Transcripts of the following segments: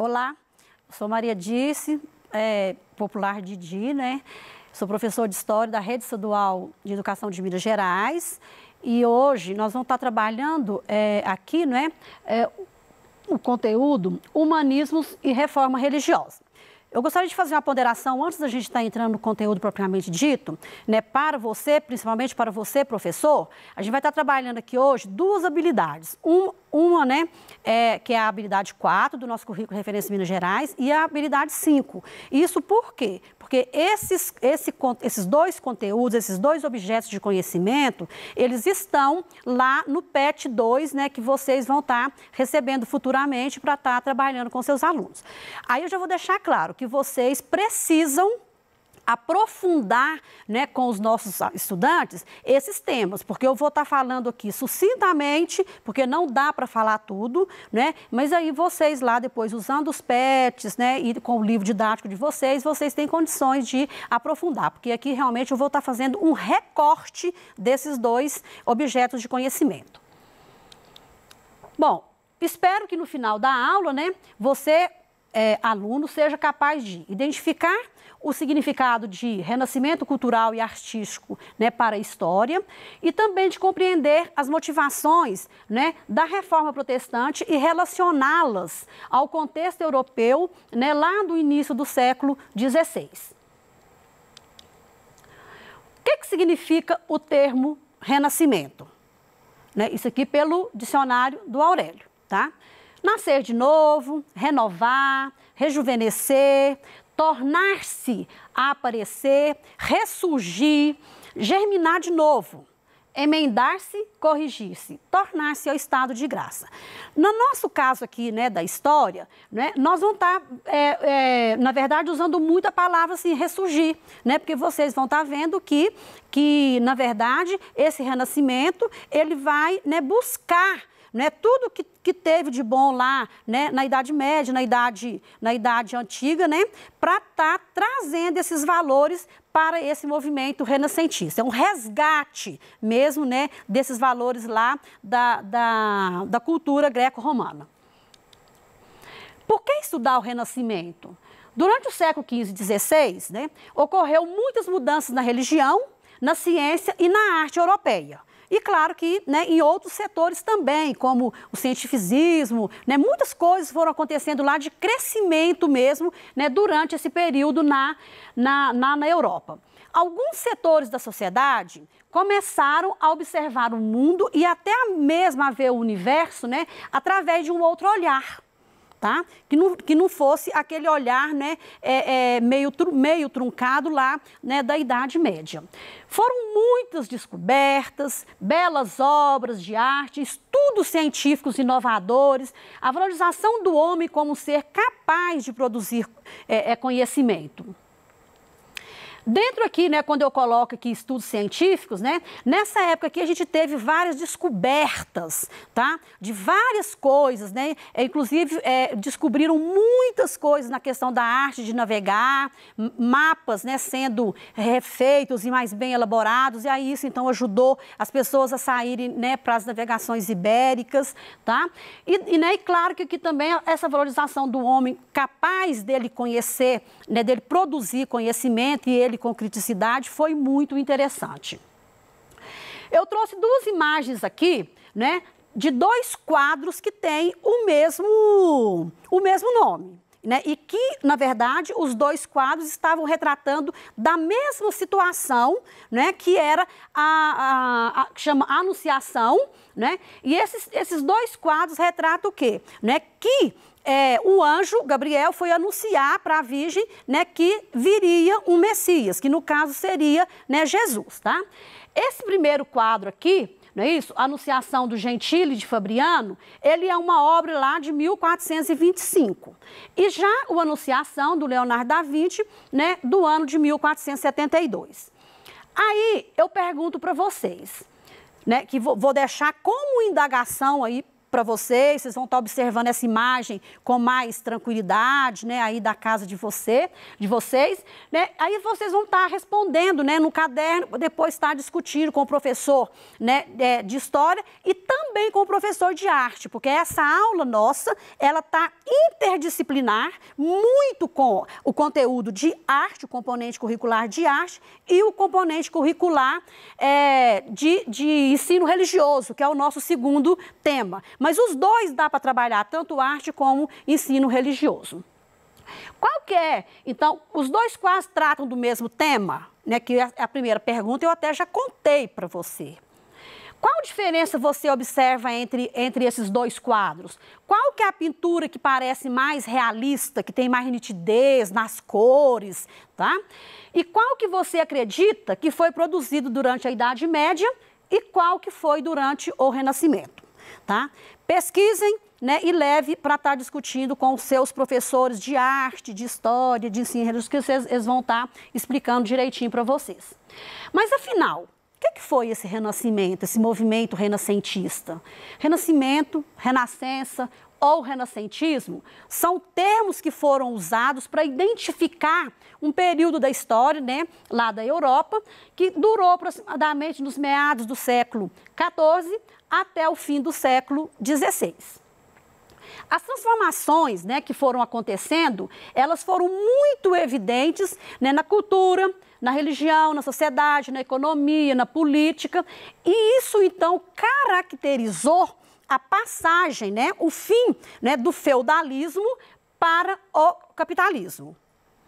Olá, sou Maria Dirce, popular Didi, né? Sou professora de História da Rede Estadual de Educação de Minas Gerais e hoje nós vamos estar trabalhando aqui, né, o conteúdo Humanismos e Reforma Religiosa. Eu gostaria de fazer uma ponderação antes da gente estar entrando no conteúdo propriamente dito, né, para você, principalmente para você, professor. A gente vai estar trabalhando aqui hoje duas habilidades. Uma, né, que é a habilidade 4 do nosso currículo de referência Minas Gerais e a habilidade 5. Isso por quê? Porque esses dois conteúdos, esses dois objetos de conhecimento, eles estão lá no PET 2, né, que vocês vão estar recebendo futuramente para estar trabalhando com seus alunos. Aí eu já vou deixar claro que vocês precisam aprofundar, né, com os nossos estudantes esses temas, porque eu vou estar falando aqui sucintamente, porque não dá para falar tudo, né, mas aí vocês lá depois, usando os PETs, né, e com o livro didático de vocês têm condições de aprofundar, porque aqui realmente eu vou estar fazendo um recorte desses dois objetos de conhecimento. Bom, espero que no final da aula, né, você, aluno, seja capaz de identificar o significado de renascimento cultural e artístico, né, para a história e também de compreender as motivações, né, da reforma protestante e relacioná-las ao contexto europeu, né, lá do início do século XVI. O que significa o termo renascimento? Né, isso aqui pelo dicionário do Aurélio, tá? Nascer de novo, renovar, rejuvenescer, tornar-se a aparecer, ressurgir, germinar de novo, emendar-se, corrigir-se, tornar-se ao estado de graça. No nosso caso aqui, né, da história, né, nós vamos estar, na verdade, usando muito a palavra assim, ressurgir, né, porque vocês vão estar vendo que, na verdade, esse renascimento, ele vai, né, buscar, né, tudo que teve de bom lá, né, na Idade Média, na idade Antiga, né, para estar trazendo esses valores para esse movimento renascentista. É um resgate mesmo, né, desses valores lá da cultura greco-romana. Por que estudar o Renascimento? Durante o século XV e XVI, né, ocorreu muitas mudanças na religião, na ciência e na arte europeia. E claro que, né, em outros setores também, como o cientificismo, né, muitas coisas foram acontecendo lá de crescimento mesmo, né, durante esse período na Europa. Alguns setores da sociedade começaram a observar o mundo e até mesmo a ver o universo, né, através de um outro olhar. Tá? Que não fosse aquele olhar, né, meio truncado lá, né, da Idade Média. Foram muitas descobertas, belas obras de arte, estudos científicos inovadores, a valorização do homem como ser capaz de produzir conhecimento. Dentro aqui, né, quando eu coloco aqui estudos científicos, né, nessa época aqui a gente teve várias descobertas, tá? De várias coisas, né? Inclusive, descobriram muitas coisas na questão da arte de navegar, mapas, né, sendo refeitos e mais bem elaborados, e aí isso então ajudou as pessoas a saírem, né, para as navegações ibéricas, tá? E claro que aqui também essa valorização do homem capaz dele conhecer, né, dele produzir conhecimento e ele com criticidade foi muito interessante. Eu trouxe duas imagens aqui, né, de dois quadros que têm o mesmo nome, né, e que, na verdade, os dois quadros estavam retratando da mesma situação, né, que era que chama Anunciação, né, e esses dois quadros retratam o quê? Né, que o anjo Gabriel foi anunciar para a Virgem, né, que viria um Messias, que no caso seria, né, Jesus, tá? Esse primeiro quadro aqui, não é isso? A Anunciação do Gentile de Fabriano, ele é uma obra lá de 1425. E já o Anunciação do Leonardo da Vinci, né, do ano de 1472. Aí eu pergunto para vocês, né, que vou deixar como indagação aí para vocês vão estar observando essa imagem com mais tranquilidade, né, aí da casa de vocês, né, aí vocês vão estar respondendo, né, no caderno, depois estar discutindo com o professor, né, de história e também com o professor de arte, porque essa aula nossa, ela está interdisciplinar, muito com o conteúdo de arte, o componente curricular de arte e o componente curricular de ensino religioso, que é o nosso segundo tema. Mas os dois dá para trabalhar, tanto arte como ensino religioso. Qual que é? Então, os dois quase tratam do mesmo tema, né? Que é a primeira pergunta eu até já contei para você. Qual diferença você observa entre esses dois quadros? Qual que é a pintura que parece mais realista, que tem mais nitidez nas cores, tá? E qual que você acredita que foi produzido durante a Idade Média e qual que foi durante o Renascimento, tá? Pesquisem, né, e leve para estar discutindo com os seus professores de arte, de história, de ensino religioso, que eles vão estar explicando direitinho para vocês. Mas afinal, o que foi esse renascimento, esse movimento renascentista? Renascimento, renascença ou renascentismo são termos que foram usados para identificar um período da história, né, lá da Europa, que durou aproximadamente nos meados do século XIV até o fim do século XVI. As transformações, né, que foram acontecendo, elas foram muito evidentes, né, na cultura, na religião, na sociedade, na economia, na política, e isso então caracterizou a passagem, né, o fim, né, do feudalismo para o capitalismo,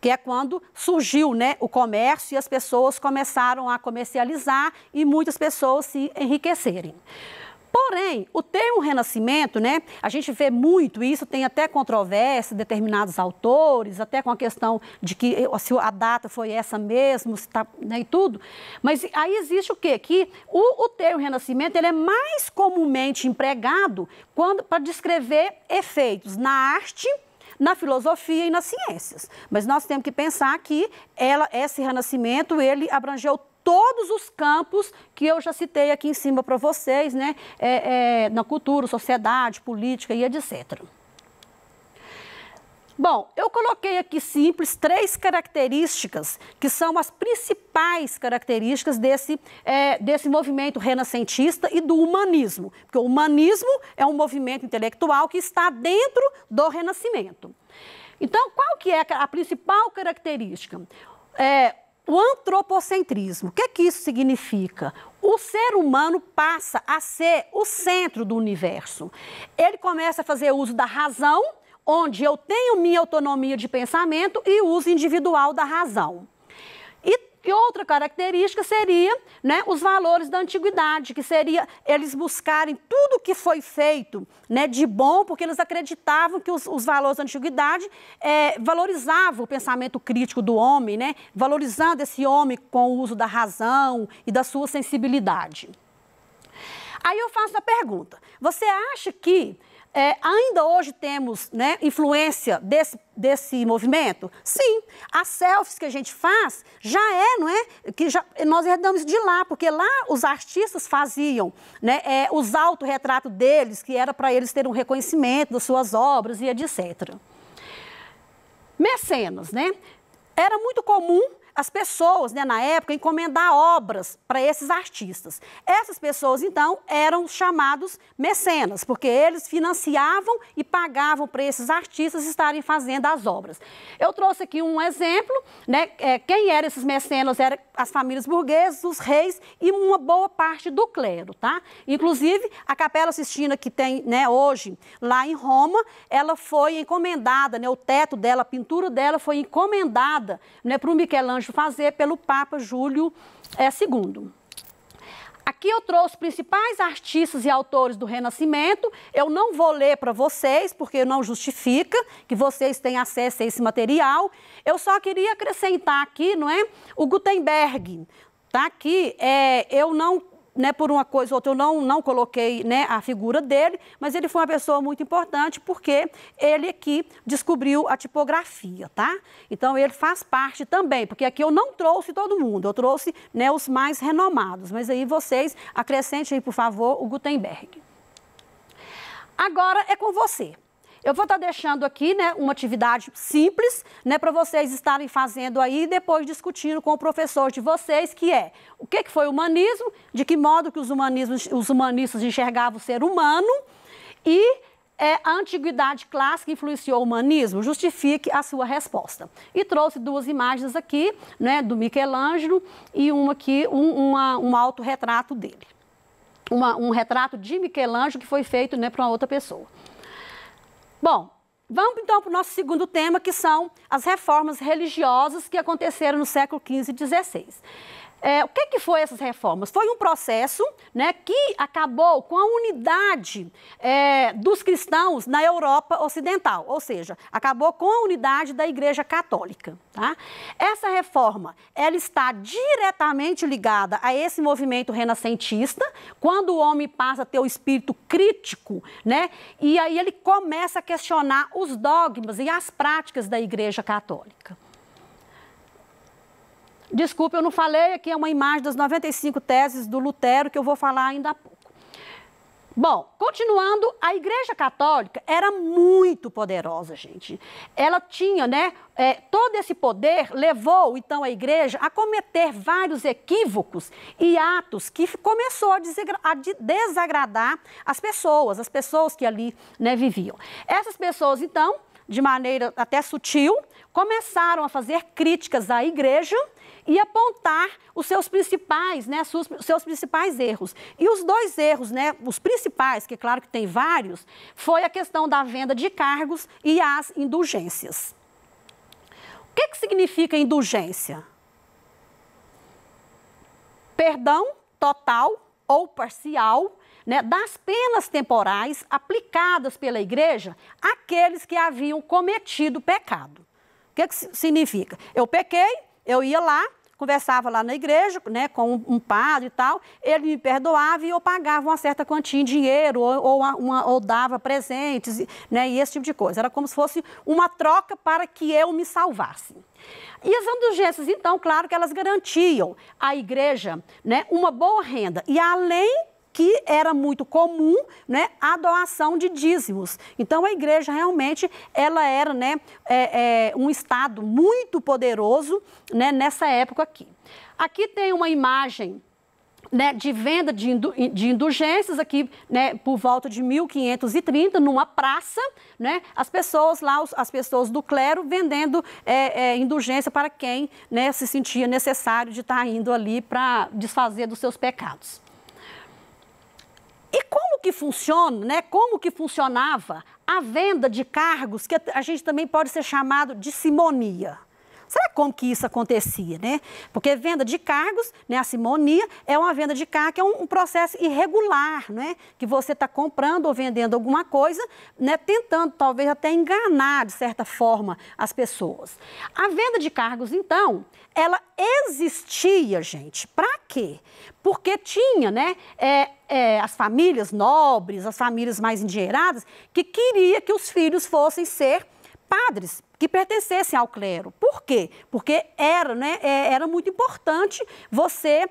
que é quando surgiu, né, o comércio e as pessoas começaram a comercializar e muitas pessoas se enriquecerem. Porém, o termo renascimento, né, a gente vê muito isso, tem até controvérsia, determinados autores, até com a questão de que se a data foi essa mesmo, se tá, né, e tudo. Mas aí existe o quê? Que o termo renascimento ele é mais comumente empregado para descrever efeitos na arte, na filosofia e nas ciências. Mas nós temos que pensar que esse renascimento, ele abrangeu todos os campos que eu já citei aqui em cima para vocês, né? Na cultura, sociedade, política e etc. Bom, eu coloquei aqui simples 3 características que são as principais características desse movimento renascentista e do humanismo. Porque o humanismo é um movimento intelectual que está dentro do Renascimento. Então, qual que é a principal característica? O antropocentrismo. O que isso significa? O ser humano passa a ser o centro do universo. Ele começa a fazer uso da razão, onde eu tenho minha autonomia de pensamento e uso individual da razão. E outra característica seria, né, os valores da antiguidade, que seria eles buscarem tudo que foi feito, né, de bom, porque eles acreditavam que os valores da antiguidade valorizavam o pensamento crítico do homem, né, valorizando esse homem com o uso da razão e da sua sensibilidade. Aí eu faço a pergunta, você acha que ainda hoje temos, né, influência desse movimento? Sim, as selfies que a gente faz já não é? Que nós herdamos de lá, porque lá os artistas faziam, né, os autorretratos deles, que era para eles terem um reconhecimento das suas obras e etc. Mecenas, né? Era muito comum as pessoas, né, na época, encomendar obras para esses artistas. Essas pessoas, então, eram chamados mecenas, porque eles financiavam e pagavam para esses artistas estarem fazendo as obras. Eu trouxe aqui um exemplo, né, quem eram esses mecenas? Eram as famílias burguesas, os reis e uma boa parte do clero, tá? Inclusive, a Capela Sistina que tem, né, hoje, lá em Roma, ela foi encomendada, né, o teto dela, a pintura dela foi encomendada, né, para o Michelangelo fazer pelo Papa Júlio II. Aqui eu trouxe os principais artistas e autores do Renascimento. Eu não vou ler para vocês, porque não justifica que vocês tenham acesso a esse material. Eu só queria acrescentar aqui, não é? O Gutenberg. Tá aqui, eu não, né, por uma coisa ou outra, eu não coloquei, né, a figura dele, mas ele foi uma pessoa muito importante porque ele aqui descobriu a tipografia, tá? Então, ele faz parte também, porque aqui eu não trouxe todo mundo, eu trouxe, né, os mais renomados, mas aí vocês acrescentem aí, por favor, o Gutenberg. Agora é com você. Eu vou estar deixando aqui, né, uma atividade simples, né, para vocês estarem fazendo aí e depois discutindo com o professor de vocês, que é o que foi o humanismo, de que modo que os humanistas enxergavam o ser humano e a antiguidade clássica influenciou o humanismo. Justifique a sua resposta. E trouxe duas imagens aqui, né, do Michelangelo e uma aqui, um autorretrato dele. Um retrato de Michelangelo que foi feito, né, para uma outra pessoa. Bom, vamos então para o nosso segundo tema, que são as reformas religiosas que aconteceram no século XV e XVI. O que foi essas reformas? Foi um processo, né, que acabou com a unidade dos cristãos na Europa Ocidental, ou seja, acabou com a unidade da Igreja Católica. Tá? Essa reforma, ela está diretamente ligada a esse movimento renascentista, quando o homem passa a ter o espírito crítico, né, e aí ele começa a questionar os dogmas e as práticas da Igreja Católica. Desculpe, eu não falei, aqui é uma imagem das 95 teses do Lutero, que eu vou falar ainda há pouco. Bom, continuando, a Igreja Católica era muito poderosa, gente. Ela tinha, né, todo esse poder levou, então, a Igreja a cometer vários equívocos e atos que começou a desagradar as pessoas que ali, né, viviam. Essas pessoas, então, de maneira até sutil, começaram a fazer críticas à Igreja e apontar os seus principais, né, seus principais erros. E os dois erros, né, os principais, que é claro que tem vários, foi a questão da venda de cargos e as indulgências. O que significa indulgência? Perdão total ou parcial, né, das penas temporais aplicadas pela Igreja àqueles que haviam cometido pecado. O que significa? Eu pequei, eu ia lá, conversava lá na igreja, né, com um padre e tal, ele me perdoava e eu pagava uma certa quantia em dinheiro ou dava presentes, né, e esse tipo de coisa. Era como se fosse uma troca para que eu me salvasse. E as indulgências, então, claro que elas garantiam à igreja, né, uma boa renda. E além que era muito comum, né, a doação de dízimos. Então, a igreja realmente, ela era, né, um Estado muito poderoso, né, nessa época aqui. Aqui tem uma imagem, né, de venda de indulgências, aqui, né, por volta de 1530, numa praça, né, as pessoas lá, as pessoas do clero vendendo indulgência para quem, né, se sentia necessário de estar indo ali para desfazer dos seus pecados. E como que funciona, né? Como que funcionava a venda de cargos, que a gente também pode ser chamado de simonia? Será como que isso acontecia, né? Porque venda de cargos, né, a simonia, é uma venda de cargo que é um processo irregular, né? Que você está comprando ou vendendo alguma coisa, né, tentando talvez até enganar, de certa forma, as pessoas. A venda de cargos, então, ela existia, gente. Para quê? Porque tinha, né, as famílias nobres, as famílias mais endinheiradas, que queria que os filhos fossem ser padres, que pertencessem ao clero. Por quê? Porque era, né, era muito importante você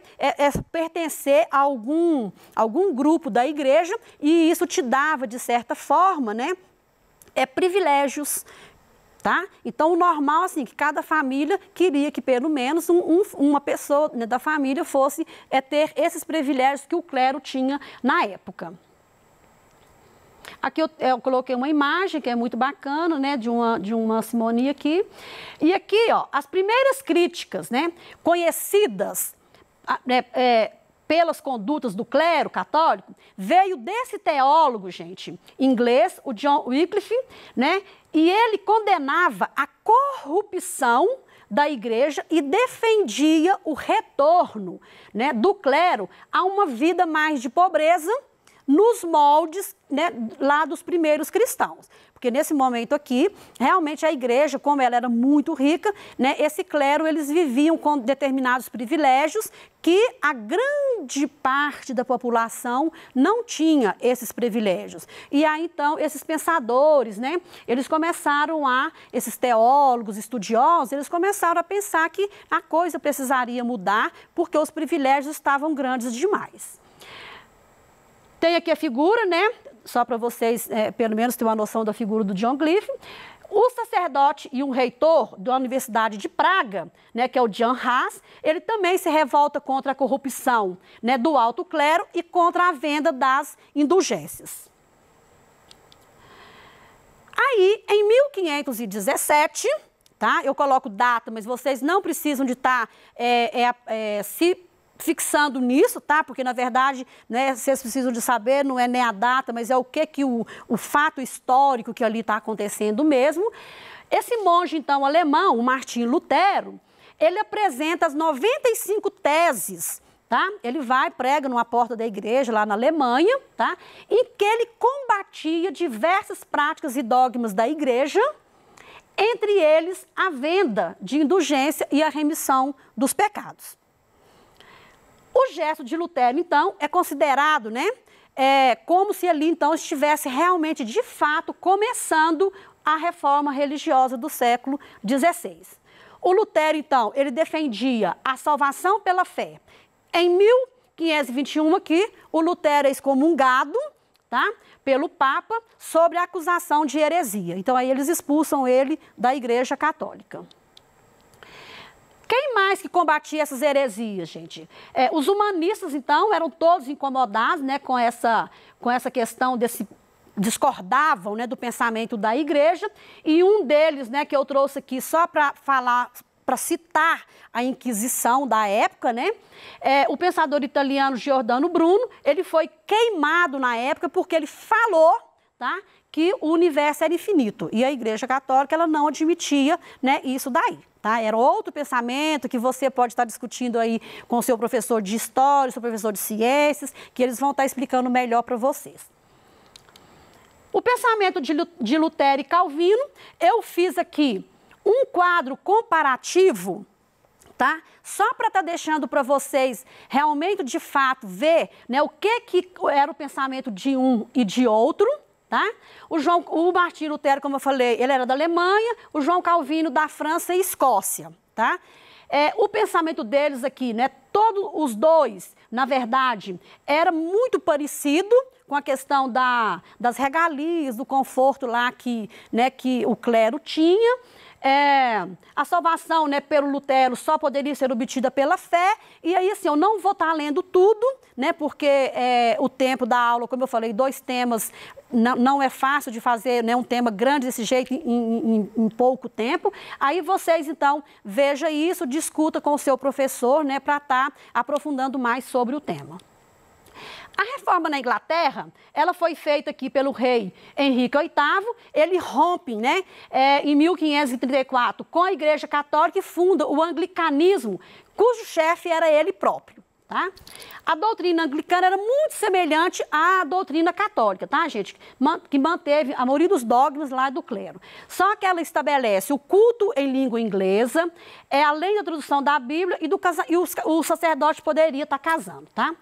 pertencer a algum grupo da igreja e isso te dava, de certa forma, né, privilégios. Tá? Então, o normal, assim, que cada família queria que pelo menos uma pessoa, né, da família fosse ter esses privilégios que o clero tinha na época. Aqui eu coloquei uma imagem que é muito bacana, né, de uma simonia aqui. E aqui, ó, as primeiras críticas, né, conhecidas pelas condutas do clero católico, veio desse teólogo, gente, inglês, o John Wycliffe, né, e ele condenava a corrupção da igreja e defendia o retorno, né, do clero a uma vida mais de pobreza, nos moldes, né, lá dos primeiros cristãos. Porque nesse momento aqui, realmente a igreja, como ela era muito rica, né, esse clero, eles viviam com determinados privilégios que a grande parte da população não tinha esses privilégios. E aí, então, esses pensadores, né, eles começaram esses teólogos, estudiosos, eles começaram a pensar que a coisa precisaria mudar porque os privilégios estavam grandes demais. Tem aqui a figura, né? Só para vocês, pelo menos, ter uma noção da figura do John Cliff. O sacerdote e um reitor da Universidade de Praga, né, que é o Jan Hus, ele também se revolta contra a corrupção, né, do alto clero e contra a venda das indulgências. Aí, em 1517, tá? Eu coloco data, mas vocês não precisam de estar se fixando nisso, tá? Porque, na verdade, né, vocês precisam de saber, não é nem a data, mas é o que o fato histórico que ali está acontecendo mesmo. Esse monge, então, alemão, o Martim Lutero, ele apresenta as 95 teses, tá? Ele vai, prega numa porta da igreja lá na Alemanha, tá? Em que ele combatia diversas práticas e dogmas da igreja, entre eles a venda de indulgência e a remissão dos pecados. O gesto de Lutero, então, é considerado, né, como se ali, então, estivesse realmente, de fato, começando a reforma religiosa do século XVI. O Lutero, então, ele defendia a salvação pela fé. Em 1521, aqui, o Lutero é excomungado, tá, pelo Papa, sobre a acusação de heresia. Então, aí eles expulsam ele da Igreja Católica. Quem mais que combatia essas heresias, gente? Os humanistas, então, eram todos incomodados, né, com essa questão discordavam, né, do pensamento da igreja, e um deles, né, que eu trouxe aqui só para falar, para citar a Inquisição da época, né, o pensador italiano Giordano Bruno, ele foi queimado na época porque ele falou, tá, que o universo era infinito, e a Igreja Católica, ela não admitia, né, isso daí. Tá? Era outro pensamento que você pode estar discutindo aí com o seu professor de história, seu professor de ciências, que eles vão estar explicando melhor para vocês. O pensamento de Lutero e Calvino, eu fiz aqui um quadro comparativo, tá? Só para estar deixando para vocês realmente, de fato, ver, né, o que era o pensamento de um e de outro. Tá? O Martim Lutero, como eu falei, ele era da Alemanha, o João Calvino da França e Escócia. Tá? O pensamento deles aqui, né, todos os dois, na verdade, era muito parecido com a questão das regalias, do conforto lá que o clero tinha. A salvação, né, pelo Lutero só poderia ser obtida pela fé, e aí assim, eu não vou estar lendo tudo, né, porque o tempo da aula, como eu falei, 2 temas, não é fácil de fazer, né, um tema grande desse jeito em pouco tempo. Aí vocês, então, vejam isso, discuta com o seu professor, né, para estar aprofundando mais sobre o tema. A reforma na Inglaterra, ela foi feita aqui pelo rei Henrique VIII, ele rompe, né, em 1534 com a Igreja Católica e funda o anglicanismo, cujo chefe era ele próprio. Tá? A doutrina anglicana era muito semelhante à doutrina católica, tá, gente? Que manteve a maioria dos dogmas lá do clero. Só que ela estabelece o culto em língua inglesa, além da tradução da Bíblia, e o sacerdote poderia estar casando, tá?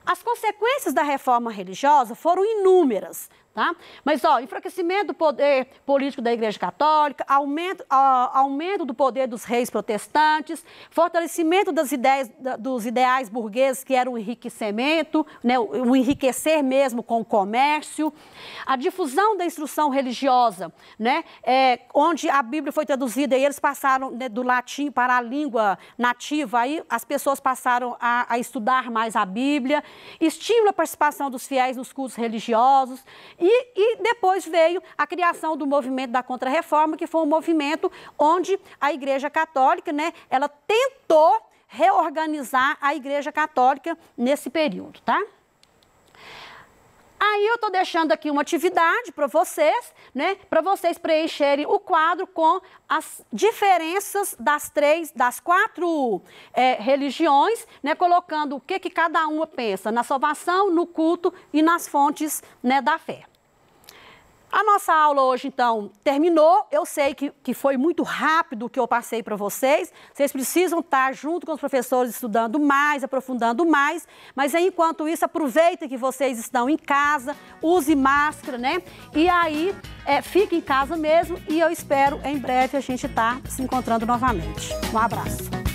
As consequências da reforma religiosa foram inúmeras, tá? Mas, ó, enfraquecimento do poder político da Igreja Católica, aumento do poder dos reis protestantes, fortalecimento dos ideais burgueses, que era o enriquecimento, né, o enriquecer mesmo com o comércio, a difusão da instrução religiosa, né, onde a Bíblia foi traduzida e eles passaram, né, do latim para a língua nativa, aí as pessoas passaram a estudar mais a Bíblia, estímulo à participação dos fiéis nos cultos religiosos, e depois veio a criação do movimento da Contra-Reforma, que foi um movimento onde a Igreja Católica, né, ela tentou reorganizar a Igreja Católica nesse período, tá? Aí eu estou deixando aqui uma atividade para vocês, né, para vocês preencherem o quadro com as diferenças das 4 religiões, né, colocando o que cada uma pensa na salvação, no culto e nas fontes, né, da fé. A nossa aula hoje, então, terminou. Eu sei que foi muito rápido o que eu passei para vocês. Vocês precisam estar junto com os professores estudando mais, aprofundando mais. Mas, enquanto isso, aproveitem que vocês estão em casa, use máscara, né? E aí, fique em casa mesmo. E eu espero, em breve, a gente estar se encontrando novamente. Um abraço.